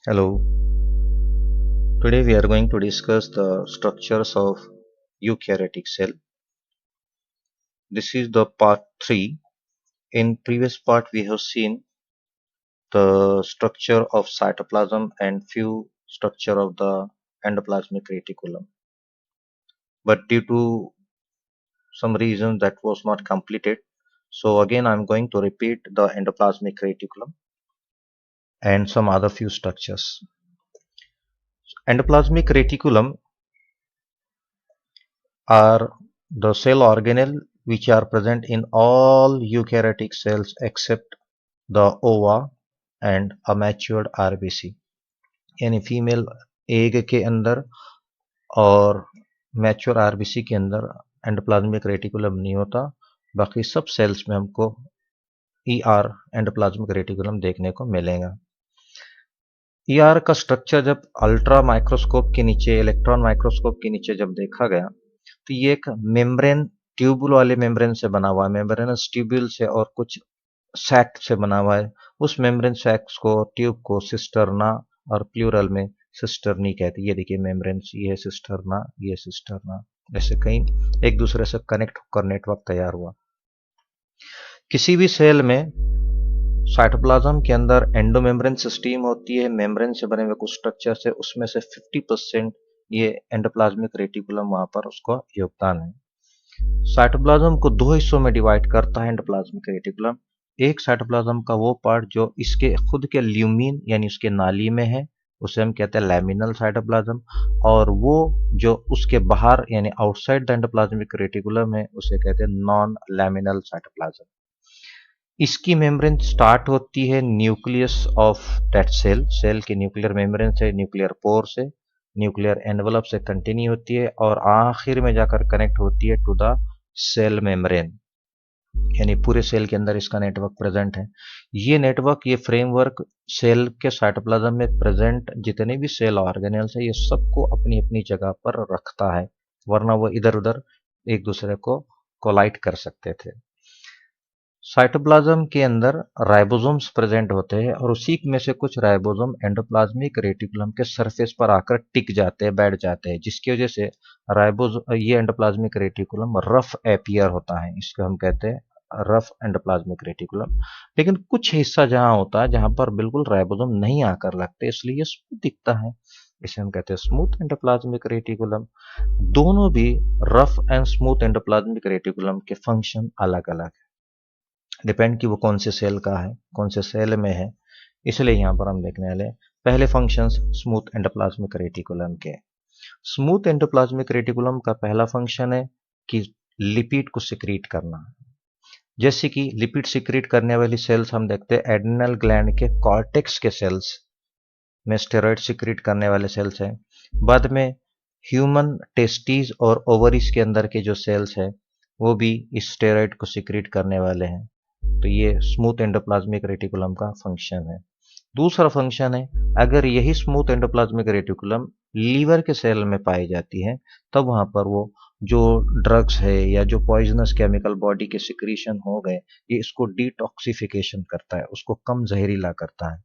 Hello. Today we are going to discuss the structures of eukaryotic cell. This is the part 3. In previous part we have seen the structure of cytoplasm and few structure of the endoplasmic reticulum. But due to some reason that was not completed, so again I am going to repeat the endoplasmic reticulum and some other few structures. Endoplasmic reticulum are the cell organelle which are present in all eukaryotic cells except the ova and a matured RBC. यानी female egg के अंदर और mature RBC के अंदर endoplasmic reticulum नहीं होता, बाकी सब सेल्स में हमको ईआर एंडोप्लाज्मिक रेटिकुलम देखने को मिलेगा। ईआर का स्ट्रक्चर जब अल्ट्रा माइक्रोस्कोप के नीचे, इलेक्ट्रॉन माइक्रोस्कोप के नीचे जब देखा गया तो ये एक मेम्ब्रेन, ट्यूबुल वाले मेम्ब्रेन से बना हुआ है, मेम्ब्रेनस ट्यूब्यूल से और कुछ सैक से बना हुआ है। उस मेम्ब्रेन सैक्स को, ट्यूब को सिस्टर्ना और प्लूरल में सिस्टर्नी कहते हैं। ये देखिए मेम्ब्रेन्स, ये सिस्टर्ना, ये सिस्टर्ना, ऐसे कई एक दूसरे से कनेक्ट होकर नेटवर्क तैयार हुआ। किसी भी सेल में साइटोप्लाज्म के अंदर एंडोमेम्ब्रेन सिस्टम होती है, मेम्ब्रेन से बने हुए कुछ स्ट्रक्चर से, उसमें से 50% ये एंडोप्लाज्मिक रेटिकुलम वहां पर उसका योगदान है। साइटोप्लाज्म को दो हिस्सों में डिवाइड करता है एंडोप्लाज्मिक रेटिकुलम। एक साइटोप्लाज्म का वो पार्ट जो इसके खुद के ल्यूमिन यानी उसके नाली में है, उसे हम कहते हैं लैमिनल साइटोप्लाज्म, और वो जो उसके बाहर यानी आउटसाइड द एंडोप्लाज्मिक रेटिकुलम है उसे कहते हैं नॉन लैमिनल साइटोप्लाज्म। इसकी मेम्ब्रेन स्टार्ट होती है nucleus of that cell, cell के न्यूक्लियर मेम्ब्रेन से, न्यूक्लियर पोर से, न्यूक्लियर एनवलप से कंटिन्यू होती है और आखिर में जाकर कनेक्ट होती है टू द सेल मेम्ब्रेन, यानी पूरे सेल के अंदर इसका नेटवर्क प्रेजेंट है। ये नेटवर्क, ये फ्रेमवर्क सेल के साइटोप्लाज्म में प्रेजेंट जितने भी सेल ऑर्गेनेल्स है ये सबको अपनी अपनी जगह पर रखता है, वरना वो इधर उधर एक दूसरे को कोलाइड कर सकते थे। साइटोप्लाज्म के अंदर राइबोसोम्स प्रेजेंट होते हैं और उसी में से कुछ राइबोसोम एंडोप्लाज्मिक रेटिकुलम के सरफेस पर आकर टिक जाते हैं, बैठ जाते हैं, जिसकी वजह से ये एंडोप्लाज्मिक रेटिकुलम रफ एपियर होता है। इसको हम कहते हैं रफ एंडोप्लाज्मिक रेटिकुलम। लेकिन कुछ हिस्सा जहां होता है जहां पर बिल्कुल राइबोसोम नहीं आकर लगते, इसलिए ये स्मूथ दिखता है, इसे हम कहते हैं स्मूथ एंडोप्लाज्मिक रेटिकुलम। दोनों भी rough and smooth endoplasmic reticulum के फंक्शन अलग अलग है, डिपेंड कि वो कौन से सेल का है, कौन से सेल में है, इसलिए यहां पर हम देखने वाले पहले फंक्शंस स्मूथ एंडोप्लाज्मिक रेटिकुलम के। स्मूथ एंडोप्लाज्मिक रेटिकुलम का पहला फंक्शन है कि लिपिड को सिक्रीट करना। जैसे कि लिपिड सिक्रीट करने वाली सेल्स हम देखते हैं एड्रिनल ग्लैंड के कॉर्टेक्स के सेल्स में स्टेरॉइड सिक्रीट करने वाले सेल्स हैं। बाद में ह्यूमन टेस्टीज और ओवरीज के अंदर के जो सेल्स हैं वो भी इस स्टेरॉइड को सिक्रीट करने वाले हैं। तो ये स्मूथ एंडोप्लाज्मिक रेटिकुलम का फंक्शन है। दूसरा फंक्शन है, अगर यही स्मूथ एंडोप्लाज्मिक रेटिकुलम लीवर के सेल में पाई जाती है तब वहां पर वो जो ड्रग्स है या जो पॉइजनस केमिकल बॉडी के सिक्रीशन हो गए, ये इसको डिटॉक्सिफिकेशन करता है, उसको कम जहरीला करता है।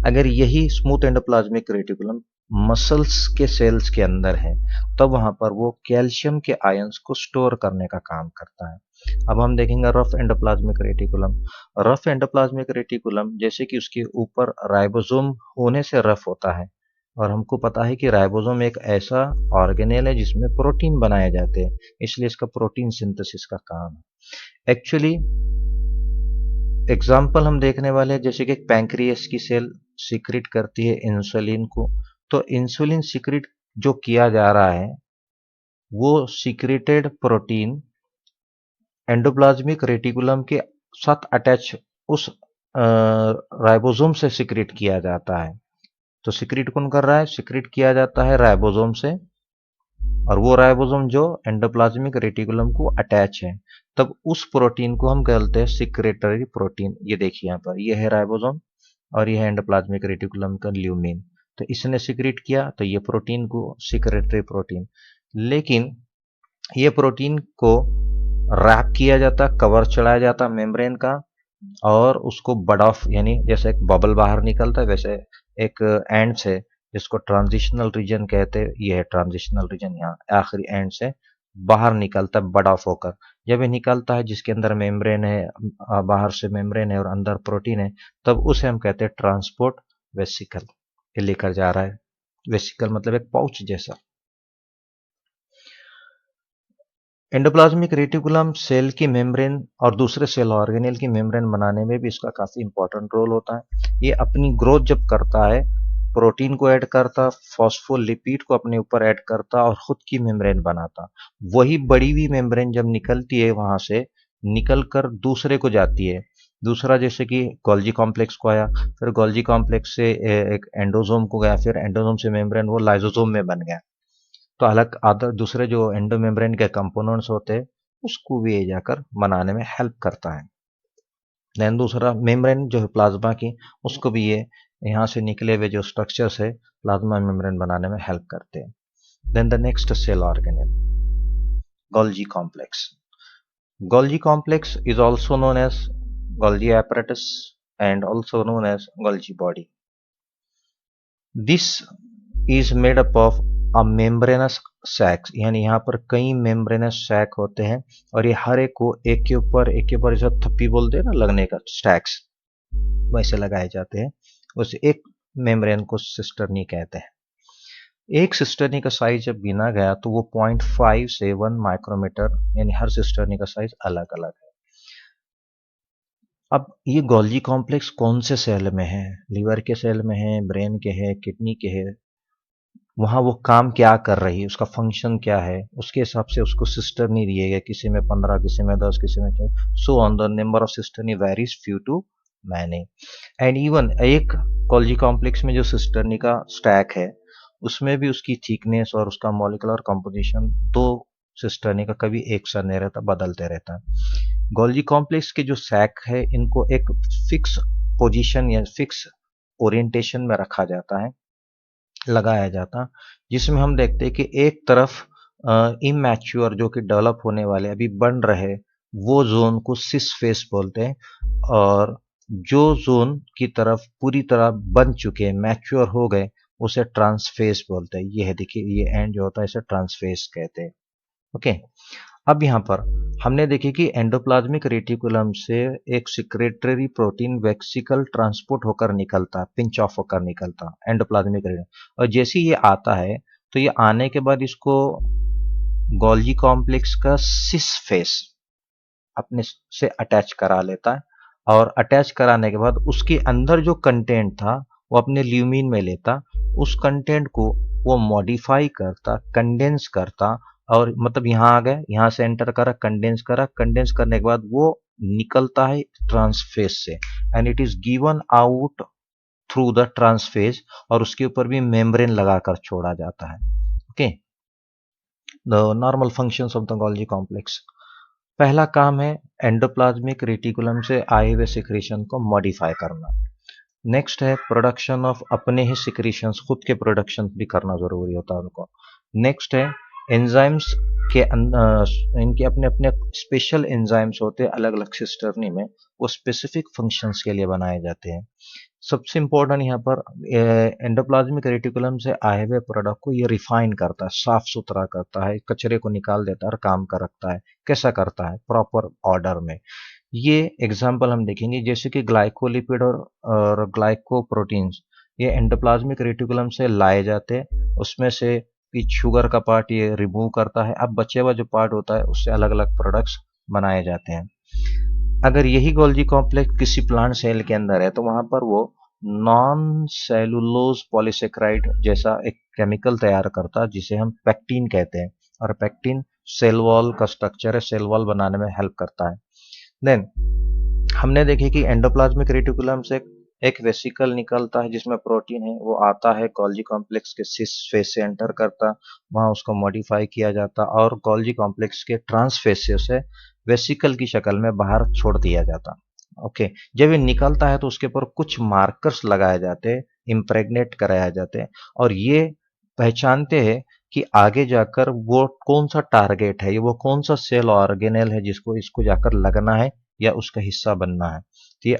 अगर यही स्मूथ एंडोप्लाज्मिक रेटिकुलम मसल्स के सेल्स के अंदर है तब वहां पर वो कैल्शियम के आयंस को स्टोर करने का काम करता है। अब हम देखेंगे rough endoplasmic reticulum. Rough endoplasmic reticulum जैसे कि उसके ऊपर राइबोसोम होने से रफ होता है, और हमको पता है कि राइबोसोम एक ऐसा ऑर्गेनेल है जिसमें प्रोटीन बनाए जाते हैं, इसलिए इसका प्रोटीन सिंथेसिस का काम है। एक्चुअली एग्जाम्पल हम देखने वाले हैं, जैसे कि पैंक्रियास की सेल सिक्रीट करती है इंसुलिन को, तो इंसुलिन सिक्रीट जो किया जा रहा है वो सिक्रेटेड प्रोटीन एंडोप्लाज्मिक रेटिकुलम के साथ अटैच उस राइबोसोम से सिक्रेट किया जाता है। तो सिक्रेट कौन कर रहा है? सिक्रेट किया जाता है राइबोसोम से, और वो राइबोसोम जो एंडोप्लाज्मिक रेटिकुलम को अटैच है, तब उस प्रोटीन को हम कहते हैं सिक्रेटरी प्रोटीन। ये देखिए यहाँ पर, ये है राइबोसोम और ये है एंडोप्लाज्मिक रेटिकुलम का ल्यूमिन। तो इसने सिक्रेट किया तो ये प्रोटीन को सिक्रेटरी प्रोटीन। लेकिन ये प्रोटीन को रैप किया जाता, कवर चढ़ाया जाता मेम्ब्रेन का, और उसको बड ऑफ, यानी जैसे एक बबल बाहर निकलता है वैसे एक एंड से, जिसको ट्रांजिशनल रीजन कहते हैं, ये है ट्रांजिशनल रीजन, यहाँ आखिरी एंड से बाहर निकलता है बड ऑफ होकर। जब ये निकलता है जिसके अंदर मेम्ब्रेन है, बाहर से मेम्ब्रेन है और अंदर प्रोटीन है, तब उसे हम कहते हैं ट्रांसपोर्ट वेसिकल। ये लेकर जा रहा है, वेसिकल मतलब एक पाउच जैसा। एंडोप्लाज्मिक रेटिकुलम सेल की मेम्ब्रेन और दूसरे सेल ऑर्गेनेल की मेम्ब्रेन बनाने में भी इसका काफी इंपॉर्टेंट रोल होता है। ये अपनी ग्रोथ जब करता है, प्रोटीन को ऐड करता, फॉस्फोलिपिड को अपने ऊपर ऐड करता और खुद की मेम्ब्रेन बनाता। वही बड़ी हुई मेम्ब्रेन जब निकलती है वहां से, निकल कर दूसरे को जाती है। दूसरा जैसे कि गोल्जी कॉम्प्लेक्स को आया, फिर गोल्जी कॉम्प्लेक्स से एक एंडोजोम को गया, फिर एंडोजोम से मेम्ब्रेन वो लाइसोसोम में बन गया। तो अलग अदर दूसरे जो एंडोमेम्ब्रेन के कंपोनेंट्स होते हैं उसको भी ये जाकर बनाने में हेल्प करता है। देन दूसरा मेम्ब्रेन जो है प्लाज्मा की, उसको भी ये यहाँ से निकले हुए जो स्ट्रक्चर्स है प्लाज्मा मेम्ब्रेन बनाने में हेल्प करते हैं। Then the next cell organelle, Golgi complex. Golgi complex is also known as Golgi apparatus and also known as Golgi body. This is made up of a membranous sacs, यानी यहाँ पर कई membranous sac होते हैं और ये हर एक को एक के ऊपर जैसे थप्पी बोलते हैं ना लगने का, stacks वैसे लगाए जाते हैं। उस एक मेम्ब्रेन को सिस्टर्नी कहते हैं। एक सिस्टर्नी का साइज जब गिना गया तो वो 0.5 से 1 माइक्रोमीटर, यानी हर सिस्टर्नी का साइज अलग अलग है। अब ये गोल्जी कॉम्प्लेक्स कौन से सेल में है? लीवर के सेल में है, ब्रेन के है, किडनी के है, वहां वो काम क्या कर रही है, उसका फंक्शन क्या है, उसके हिसाब से उसको सिस्टर्नी दिए गए, किसी में 15, किसी में 10, किसी में 4, so on the number of cisternae varies few to many. And even एक गोल्जी कॉम्प्लेक्स में जो सिस्टर्नी का स्टैक है उसमें भी उसकी थिकनेस और उसका मॉलिक्यूलर कंपोजिशन दो सिस्टर्नी का कभी एक सा नहीं रहता, बदलते रहता है। गोल्जी कॉम्प्लेक्स के जो सैक है इनको एक फिक्स पोजीशन या फिक्स ओरिएंटेशन में रखा जाता है, लगाया जाता, जिसमें हम देखते हैं कि एक तरफ इमैच्योर जो कि डेवलप होने वाले अभी बन रहे वो जोन को सिस फेस बोलते हैं, और जो जोन की तरफ पूरी तरह बन चुके मैच्योर हो गए उसे ट्रांसफेस बोलते हैं। ये है देखिए, ये एंड जो होता है इसे ट्रांसफेस कहते हैं। ओके, अब यहाँ पर हमने देखी कि एंडोप्लाज्मिक रेटिकुलम से एक सिक्रेटरी प्रोटीन वेक्सिकल ट्रांसपोर्ट होकर निकलता, पिंच ऑफ होकर निकलता एंडोप्लाज्मिक रेटिकुलम, और जैसे ही ये आता है तो ये आने के बाद इसको गोल्जी कॉम्प्लेक्स का सिस फेस अपने से अटैच करा लेता है, और अटैच कराने के बाद उसके अंदर जो कंटेंट था वो अपने ल्यूमिन में लेता, उस कंटेंट को वो मॉडिफाई करता, कंडेंस करता, और मतलब यहाँ आ गए, यहाँ से एंटर करा, कंडेंस करने के बाद वो निकलता है ट्रांसफेज से, and it is given out through the trans phase, और उसके ऊपर भी मेम्ब्रेन लगाकर छोड़ा जाता है। Okay, the normal functions of the Golgi complex. पहला काम है एंडोप्लाज्मिक रेटिकुलम से आए हुए सिक्रीशन को मॉडिफाई करना। नेक्स्ट है प्रोडक्शन ऑफ अपने ही सिक्रीशंस, खुद के प्रोडक्शन भी करना जरूरी होता है उनको। नेक्स्ट है एंजाइम्स के इनके अपने अपने स्पेशल एंजाइम्स होते हैं अलग अलग सिस्टर्नी में, वो स्पेसिफिक फंक्शंस के लिए बनाए जाते हैं। सबसे इंपॉर्टेंट यहाँ पर एंडोप्लाज्मिक रेटिकुलम से आए हुए प्रोडक्ट को ये रिफाइन करता है, साफ सुथरा करता है, कचरे को निकाल देता है और काम का रखता है। कैसा करता है? प्रॉपर ऑर्डर में। ये एग्जाम्पल हम देखेंगे, जैसे कि ग्लाइकोलिपिड और ग्लाइकोप्रोटीन्स, ये एंडोप्लाज्मिक रेटिकुलम से लाए जाते हैं, उसमें से शुगर का पार्ट ये रिमूव करता है, अब बचे हुआ जो पार्ट होता है उससे अलग अलग प्रोडक्ट्स बनाए जाते हैं। अगर यही गोल्जी कॉम्प्लेक्स किसी प्लांट सेल के अंदर है तो वहां पर वो नॉन सेलुलोज पॉलीसेक्राइड जैसा एक केमिकल तैयार करता है जिसे हम पेक्टिन कहते हैं, और पेक्टिन सेल वॉल का स्ट्रक्चर है, सेल वॉल बनाने में हेल्प करता है। देन हमने देखे कि एंडोप्लाज्मिक रेटिकुलम से एक वेसिकल निकलता है जिसमें प्रोटीन है, वो आता है गोल्जी कॉम्प्लेक्स के सिस फेस से एंटर करता, वहां उसको मॉडिफाई किया जाता और गोल्जी कॉम्प्लेक्स के ट्रांसफेस से उसे वेसिकल की शक्ल में बाहर छोड़ दिया जाता। ओके, जब ये निकलता है तो उसके ऊपर कुछ मार्कर्स लगाए जाते हैं, इम्प्रेग्नेट कराया जाते हैं, और ये पहचानते हैं कि आगे जाकर वो कौन सा टारगेट है, ये वो कौन सा सेल ऑर्गेनेल है जिसको इसको जाकर लगना है या उसका हिस्सा बनना है। ये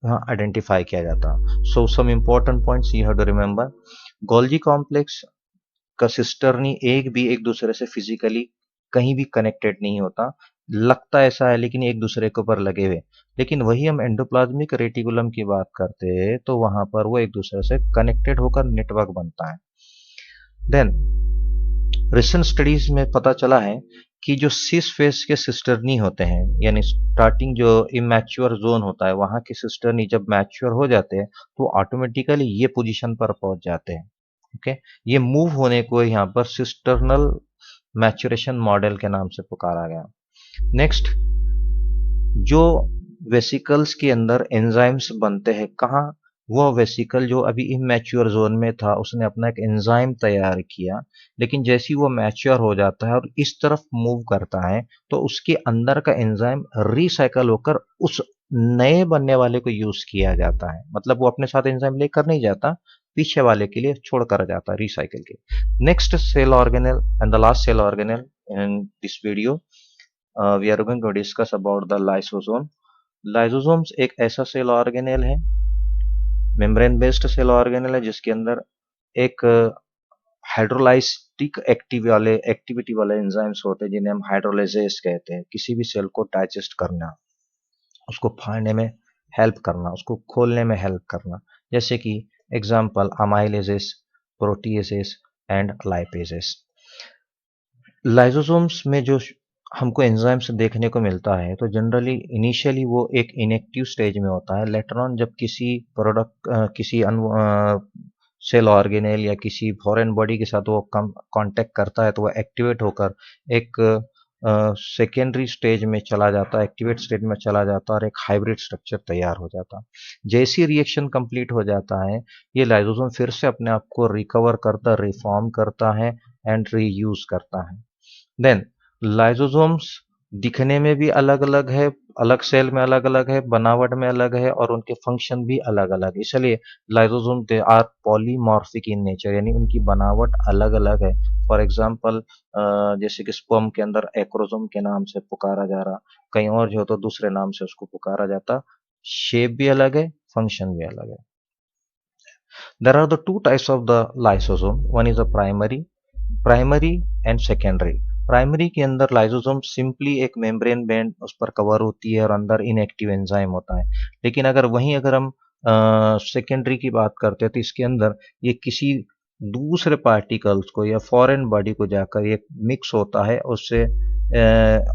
आइडेंटिफाई किया जाता। So some important points you have to remember. Golgi complex का सिस्टर्नी एक भी एक दूसरे से फिजिकली कहीं भी कनेक्टेड नहीं होता, लगता ऐसा है लेकिन एक दूसरे के ऊपर लगे हुए। लेकिन वही हम एंडोप्लाज्मिक रेटिकुलम की बात करते हैं तो वहां पर वो एक दूसरे से कनेक्टेड होकर नेटवर्क बनता है। देन रिसेंट स्टडीज में पता चला है कि जो सिस फेस के सिस्टर्नी होते हैं, यानी स्टार्टिंग जो इमैच्योर जोन होता है वहां के सिस्टर्नी जब मैच्योर हो जाते हैं तो ऑटोमेटिकली ये पोजीशन पर पहुंच जाते हैं। ओके, ये मूव होने को यहाँ पर सिस्टर्नल मैच्योरेशन मॉडल के नाम से पुकारा गया। नेक्स्ट, जो वेसिकल्स के अंदर एंजाइम्स बनते हैं, कहाँ? वो वेसिकल जो अभी इमैच्योर जोन में था उसने अपना एक एंजाइम तैयार किया, लेकिन जैसे ही वो मैच्योर हो जाता है और इस तरफ मूव करता है तो उसके अंदर का एंजाइम रिसाइकल होकर उस नए बनने वाले को यूज किया जाता है। मतलब वो अपने साथ एंजाइम लेकर नहीं जाता, पीछे वाले के लिए छोड़कर जाता है रिसाइकिल के। Next cell organelle and the last cell organelle in this video, we are going to discuss about the lysosome. Lysosomes एक ऐसा सेल ऑर्गेनेल है, मेम्ब्रेन बेस्ड सेल ऑर्गेनेल है, जिसके अंदर एक हाइड्रोलाइटिक एक्टिविटी वाले एंजाइम्स होते हैं जिन्हें हम हाइड्रोलाइजेस कहते हैं। किसी भी सेल को डाइजेस्ट करना, उसको फाड़ने में हेल्प करना, उसको खोलने में हेल्प करना, जैसे कि example amylases, proteases and lipases. Lysosomes में जो हमको एंजाइम्स देखने को मिलता है तो जनरली इनिशियली वो एक इनएक्टिव स्टेज में होता है। लेटर ऑन जब किसी प्रोडक्ट किसी सेल ऑर्गेनेल या किसी फॉरेन बॉडी के साथ वो कांटेक्ट करता है तो वो एक्टिवेट होकर एक सेकेंडरी स्टेज में चला जाता है, एक्टिवेट स्टेज में चला जाता है और एक हाइब्रिड स्ट्रक्चर तैयार हो जाता है। जैसी रिएक्शन कंप्लीट हो जाता है ये लाइसोसोम फिर से अपने आप को रिकवर करता, रिफॉर्म करता है एंड रीयूज करता है। देन लाइसोसोम्स दिखने में भी अलग अलग है, अलग सेल में अलग अलग है, बनावट में अलग है और उनके फंक्शन भी अलग अलग है। इसलिए lysosome they are polymorphic in nature, यानी उनकी बनावट अलग अलग है। फॉर एग्जाम्पल जैसे कि स्पर्म के अंदर एक्रोसोम के नाम से पुकारा जा रहा, कहीं और जो तो दूसरे नाम से उसको पुकारा जाता। शेप भी अलग है, फंक्शन भी अलग है। There are the two types of the lysosome. One is a primary and secondary. Primary के अंदर लाइसोसोम सिंपली एक मेम्ब्रेन बैंड उस पर कवर होती है और अंदर इनएक्टिव एंजाइम होता है। लेकिन अगर हम सेकेंडरी की बात करते हैं तो इसके अंदर ये किसी दूसरे पार्टिकल्स को या फॉरेन बॉडी को जाकर ये मिक्स होता है उससे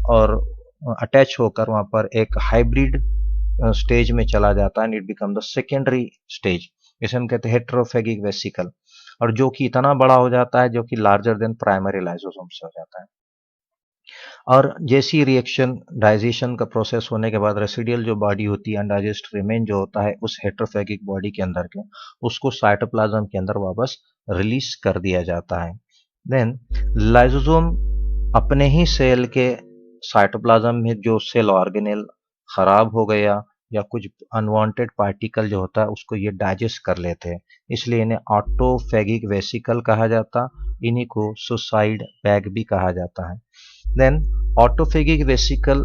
और अटैच होकर वहां पर एक हाइब्रिड स्टेज में चला जाता है and it become the secondary stage. इसे हम कहते हैं हेट्रोफेगिक वेसिकल, और जो कि इतना बड़ा हो जाता है जो कि लार्जर देन प्राइमरी लाइसोसोम से हो जाता है। और जैसी रिएक्शन डाइजेशन का प्रोसेस होने के बाद रेसिडियल जो बॉडी होती है अनडाइजेस्ट रिमेन जो होता है उस हेट्रोफेगिक बॉडी के अंदर के, उसको साइटोप्लाज्म के अंदर वापस रिलीज कर दिया जाता है। देन लाइसोसोम अपने ही सेल के साइटोप्लाज्म में जो सेल ऑर्गेनेल खराब हो गया या कुछ अनवांटेड पार्टिकल जो होता है उसको ये डाइजेस्ट कर लेते हैं, इसलिए इन्हें ऑटोफेगिक वेसिकल कहा जाता, इन्हीं को सुसाइड बैग भी कहा जाता है। देन ऑटोफेगिक वेसिकल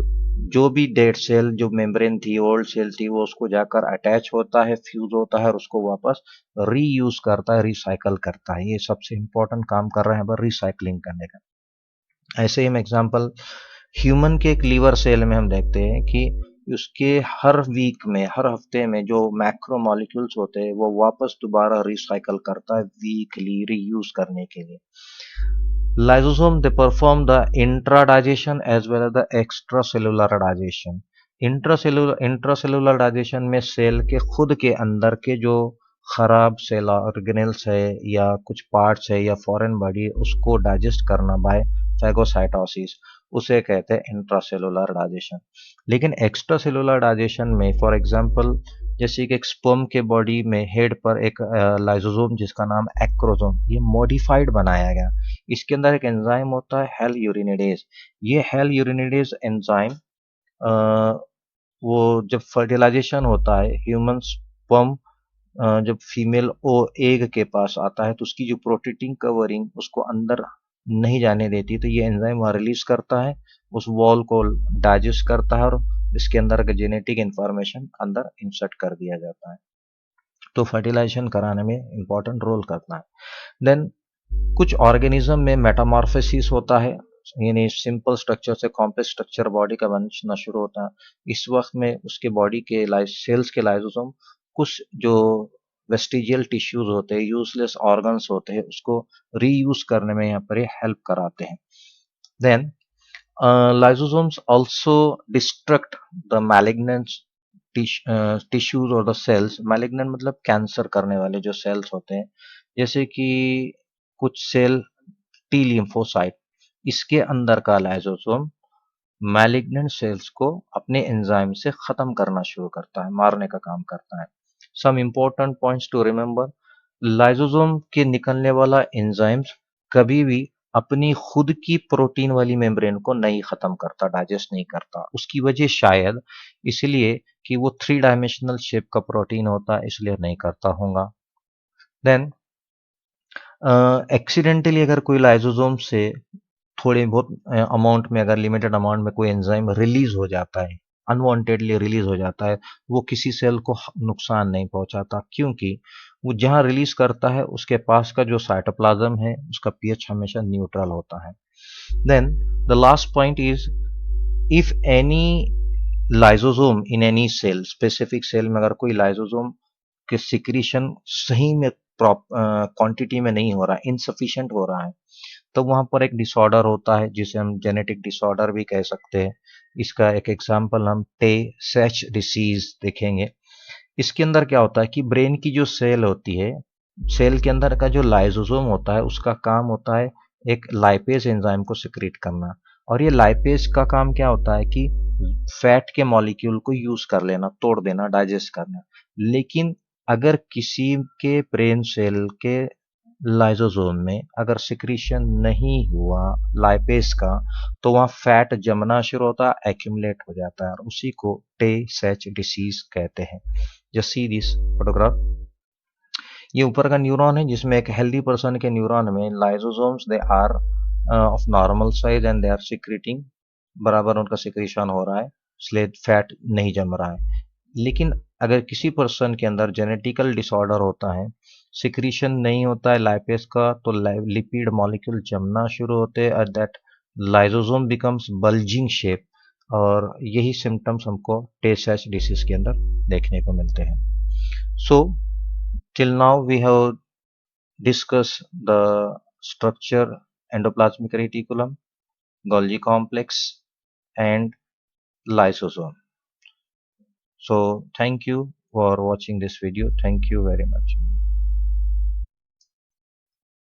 जो भी डेड सेल जो मेम्ब्रेन थी, ओल्ड सेल थी, वो उसको जाकर अटैच होता है, फ्यूज होता है और उसको वापस रीयूज करता है, रिसाइकल करता है। ये सबसे इंपॉर्टेंट काम कर रहे हैं पर रिसाइकलिंग करने का। ऐसे ही हम एग्जाम्पल ह्यूमन के एक लीवर सेल में हम देखते हैं कि उसके हर वीक में, हर हफ्ते में जो मैक्रो मॉलिक्यूल्स होते हैं वो वापस दोबारा रिसाइकल करता है वीकली रीयूज करने के लिए। Lysosome they perform the intradigestion as well as the extracellular digestion. Intracellular digestion में सेल के खुद के अंदर के जो खराब सेल ऑर्गेनेल्स है या कुछ पार्ट्स है या फॉरेन बॉडी उसको डाइजेस्ट करना बाय फैगोसाइटोसिस, उसे कहते हैं इंट्रासेलुलर डाइजेशन। लेकिन एक्स्ट्रा सेलुलर डाइजेशन में फॉर एग्जांपल जैसे कि एक स्पर्म के बॉडी में हेड पर एक लाइसोसोम जिसका नाम एक्रोसोम, ये मॉडिफाइड बनाया गया। इसके अंदर एक एंजाइम होता है हेल यूरिनेडेज। ये हेल यूरिनेडेज एंजाइम वो जब फर्टिलाइजेशन होता है ह्यूमन स्पर्म जब फीमेल ओ एग के पास आता है तो उसकी जो प्रोटीन कवरिंग उसको अंदर नहीं जाने देती, तो ये एंजाइम वहाँ रिलीज करता है, उस वॉल को डाइजेस्ट करता है और इसके अंदर का जेनेटिक इंफॉर्मेशन अंदर इंसर्ट कर दिया जाता है। तो फर्टिलाइजेशन कराने में इंपॉर्टेंट रोल करता है। देन कुछ ऑर्गेनिज्म में मेटामॉर्फोसिस होता है, यानी सिंपल स्ट्रक्चर से कॉम्प्लेक्स स्ट्रक्चर बॉडी का बनना शुरू होता है। इस वक्त में उसके बॉडी के सेल्स के लाइसोसोम कुछ जो वेस्टिजियल टिश्यूज होते हैं, यूजलेस ऑर्गन्स होते हैं, उसको रीयूज करने में यहाँ पर ये हेल्प कराते हैं। Then lysosomes also destruct the malignant tissues और the cells। malignant मतलब कैंसर करने वाले जो सेल्स होते हैं, जैसे कि कुछ सेल टी लिम्फोसाइट, इसके अंदर का लाइसोसोम मैलिग्नेंट सेल्स को अपने एंजाइम से खत्म करना शुरू करता है, मारने का काम करता है। Some important points to remember, lysosome के निकलने वाला एंजाइम्स कभी भी अपनी खुद की प्रोटीन वाली मेम्ब्रेन को नहीं खत्म करता, डाइजेस्ट नहीं करता। उसकी वजह शायद इसलिए कि वो 3 डायमेंशनल शेप का प्रोटीन होता है, इसलिए नहीं करता होगा। देन एक्सीडेंटली अगर कोई लाइसोसोम से थोड़े बहुत अमाउंट में, अगर लिमिटेड अमाउंट में कोई एंजाइम रिलीज हो जाता है, अनवांटेडली रिलीज हो जाता है, वो किसी सेल को नुकसान नहीं पहुंचाता, क्योंकि वो जहां रिलीज करता है उसके पास का जो साइटोप्लाज्म है उसका पीएच हमेशा न्यूट्रल होता है। Then the last point is, if any lysosome in any cell, specific cell में अगर कोई लाइसोसोम के सिक्रीशन सही में क्वांटिटी में नहीं हो रहा है, इनसफिशिएंट हो रहा है, तो वहां पर एक डिसऑर्डर होता है जिसे हम जेनेटिक डिसऑर्डर भी कह सकते हैं। इसका एक एग्जांपल हम टे सैच डिसीज देखेंगे। इसके अंदर क्या होता है कि ब्रेन की जो सेल होती है, सेल के अंदर का जो लाइसोसोम होता है उसका काम होता है एक लाइपेज एंजाइम को सिक्रीट करना। और ये लाइपेज का काम क्या होता है कि फैट के मॉलिक्यूल को यूज कर लेना, तोड़ देना, डाइजेस्ट करना। लेकिन अगर किसी के ब्रेन सेल के लाइसोसोम में अगर सिक्रीशन नहीं हुआ लाइपेज का, तो वहाँ फैट जमना शुरू होता है, एक्यूमुलेट हो जाता है, और उसी को टे सैच डिसीज कहते हैं। Just see this photograph. ये ऊपर का न्यूरॉन है जिसमें एक हेल्दी पर्सन के न्यूरॉन में lysosomes they are of normal size and they are secreting, बराबर उनका सिक्रीशन हो रहा है, इसलिए फैट नहीं जम रहा है। लेकिन अगर किसी पर्सन के अंदर जेनेटिकल डिसऑर्डर होता है, सिक्रीशन नहीं होता है लाइपेज का, तो लिपिड मॉलिक्यूल जमना शुरू होते हैं, that lysosome becomes bulging shape, और यही सिम्टम्स हमको टे सैच डिसीज के अंदर देखने को मिलते हैं। सो till now we have discussed the structure, endoplasmic reticulum, Golgi complex, and lysosome. So thank you for watching this video. Thank you very much.